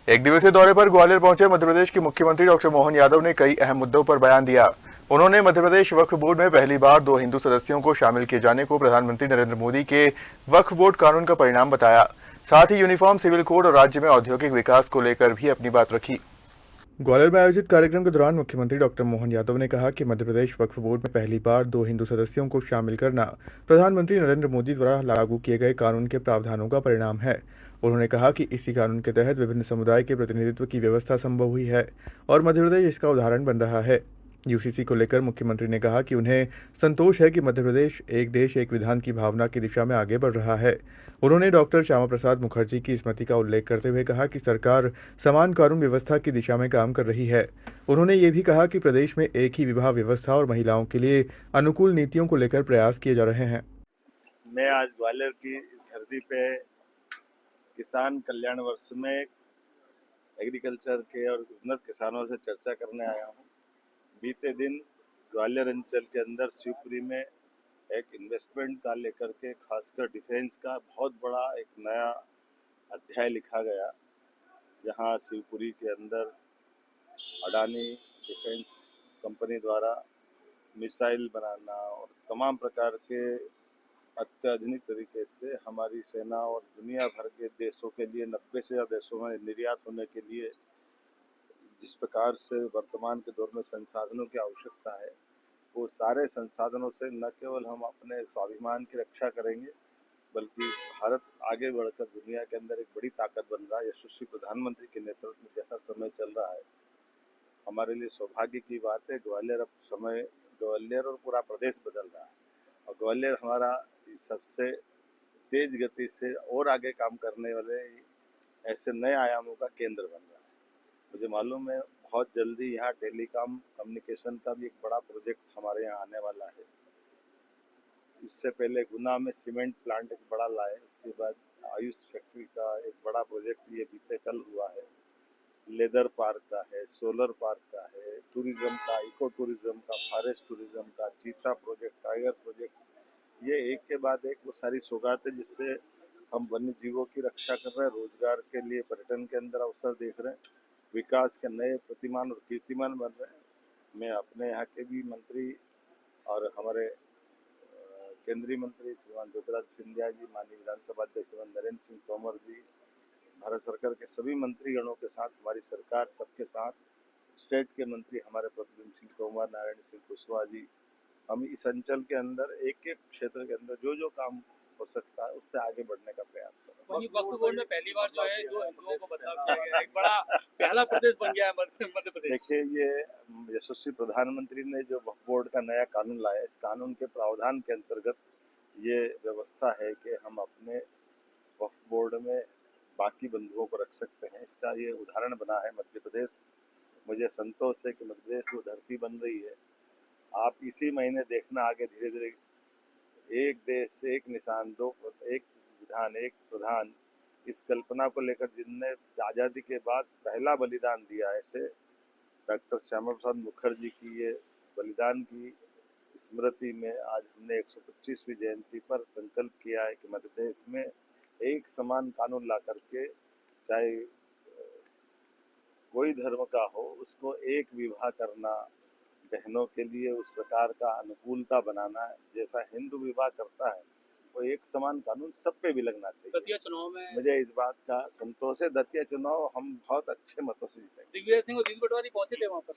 एक दिवसीय दौरे पर ग्वालियर पहुंचे मध्य प्रदेश के मुख्यमंत्री डॉक्टर मोहन यादव ने कई अहम मुद्दों पर बयान दिया। उन्होंने मध्य प्रदेश वक्फ बोर्ड में पहली बार 2 हिंदू सदस्यों को शामिल किए जाने को प्रधानमंत्री नरेंद्र मोदी के वक्फ बोर्ड कानून का परिणाम बताया। साथ ही यूनिफॉर्म सिविल कोड और राज्य में औद्योगिक विकास को लेकर भी अपनी बात रखी। ग्वालियर में आयोजित कार्यक्रम के दौरान मुख्यमंत्री डॉक्टर मोहन यादव ने कहा कि मध्य प्रदेश वक्फ बोर्ड में पहली बार 2 हिंदू सदस्यों को शामिल करना प्रधानमंत्री नरेंद्र मोदी द्वारा लागू किए गए कानून के प्रावधानों का परिणाम है। उन्होंने कहा कि इसी कानून के तहत विभिन्न समुदाय के प्रतिनिधित्व की व्यवस्था संभव हुई है और मध्य प्रदेश इसका उदाहरण बन रहा है। यूसीसी को लेकर मुख्यमंत्री ने कहा कि उन्हें संतोष है कि मध्य प्रदेश एक देश एक विधान की भावना की दिशा में आगे बढ़ रहा है। उन्होंने डॉक्टर श्यामा प्रसाद मुखर्जी की स्मृति का उल्लेख करते हुए कहा कि सरकार समान कानून व्यवस्था की दिशा में काम कर रही है। उन्होंने ये भी कहा कि प्रदेश में एक ही विवाह व्यवस्था और महिलाओं के लिए अनुकूल नीतियों को लेकर प्रयास किए जा रहे हैं। मैं आज ग्वालियर की धरती पे किसान कल्याण वर्ष में एग्रीकल्चर के और उन्नत किसानों से चर्चा करने आया हूँ। बीते दिन ग्वालियर अंचल के अंदर शिवपुरी में एक इन्वेस्टमेंट का लेकर के खासकर डिफेंस का बहुत बड़ा एक नया अध्याय लिखा गया, जहाँ शिवपुरी के अंदर अडानी डिफेंस कंपनी द्वारा मिसाइल बनाना और तमाम प्रकार के अत्याधुनिक तरीके से हमारी सेना और दुनिया भर के देशों के लिए 90 से ज़्यादा देशों में निर्यात होने के लिए जिस प्रकार से वर्तमान के दौर में संसाधनों की आवश्यकता है, वो सारे संसाधनों से न केवल हम अपने स्वाभिमान की रक्षा करेंगे, बल्कि भारत आगे बढ़कर दुनिया के अंदर एक बड़ी ताकत बन रहा है। यशस्वी प्रधानमंत्री के नेतृत्व में जैसा समय चल रहा है, हमारे लिए सौभाग्य की बात है। ग्वालियर और पूरा प्रदेश बदल रहा है और ग्वालियर हमारा सबसे तेज गति से और आगे काम करने वाले ऐसे नए आयामों का केंद्र बन रहा है। मुझे मालूम है बहुत जल्दी यहाँ टेलीकॉम कम्युनिकेशन का भी एक बड़ा प्रोजेक्ट हमारे यहाँ आने वाला है। इससे पहले गुना में सीमेंट प्लांट एक बड़ा लाए, इसके बाद आयुष फैक्ट्री का एक बड़ा प्रोजेक्ट ये बीते कल हुआ है। लेदर पार्क का है, सोलर पार्क का है, टूरिज्म का, इको टूरिज्म का, फॉरेस्ट टूरिज्म का, चीता प्रोजेक्ट, टाइगर प्रोजेक्ट, ये एक के बाद एक वो सारी सौगात है जिससे हम वन्य जीवों की रक्षा कर रहे हैं, रोजगार के लिए पर्यटन के अंदर अवसर देख रहे हैं, विकास के नए प्रतिमान और कीर्तिमान बन रहे हैं। मैं अपने यहाँ के भी मंत्री और हमारे केंद्रीय मंत्री श्रीमान ज्योतिरादित्य सिंधिया जी, माननीय विधानसभा अध्यक्ष श्रीमान नरेंद्र सिंह तोमर जी, भारत सरकार के सभी मंत्रीगणों के साथ हमारी सरकार सबके साथ, स्टेट के मंत्री हमारे प्रद्युम्न सिंह तोमर, नारायण सिंह कुशवाहा जी, हम इस अंचल के अंदर एक एक क्षेत्र के अंदर जो जो काम हो सकता है उससे आगे बढ़ने का प्रयास करें। वहीं वक्फ बोर्ड में पहली बार जो है 2 हिंदुओं को बदलाव किया गया है, एक बड़ा पहला प्रदेश बन गया है मध्य प्रदेश। देखिए, ये यशस्वी प्रधानमंत्री ने जो वक्फ बोर्ड का नया कानून लाया, इस कानून के प्रावधान के अंतर्गत ये व्यवस्था है कि हम अपने वक्फ बोर्ड में बाकी बंधुओं को रख सकते हैं। इसका ये उदाहरण बना है मध्य प्रदेश। मुझे संतोष है कि मध्य प्रदेश वो धरती बन रही है। आप इसी महीने देखना आगे धीरे धीरे एक देश एक निशान, एक विधान एक प्रधान, इस कल्पना को लेकर जिनने आज़ादी के बाद पहला बलिदान दिया, ऐसे डॉक्टर श्यामा प्रसाद मुखर्जी की ये बलिदान की स्मृति में आज हमने 125वीं जयंती पर संकल्प किया है कि मध्य प्रदेश में एक समान कानून ला करके, चाहे कोई धर्म का हो, उसको एक विवाह करना, बहनों के लिए उस प्रकार का अनुकूलता बनाना, जैसा हिंदू विवाह करता है वो एक समान कानून सब पे भी लगना चाहिए। दतिया चुनाव में मुझे इस बात का संतोष है। दतिया चुनाव हम बहुत अच्छे मतों से जीतेंगे। दिग्विजय सिंह और दीन पटवारी पहुंचे थे वहां पर।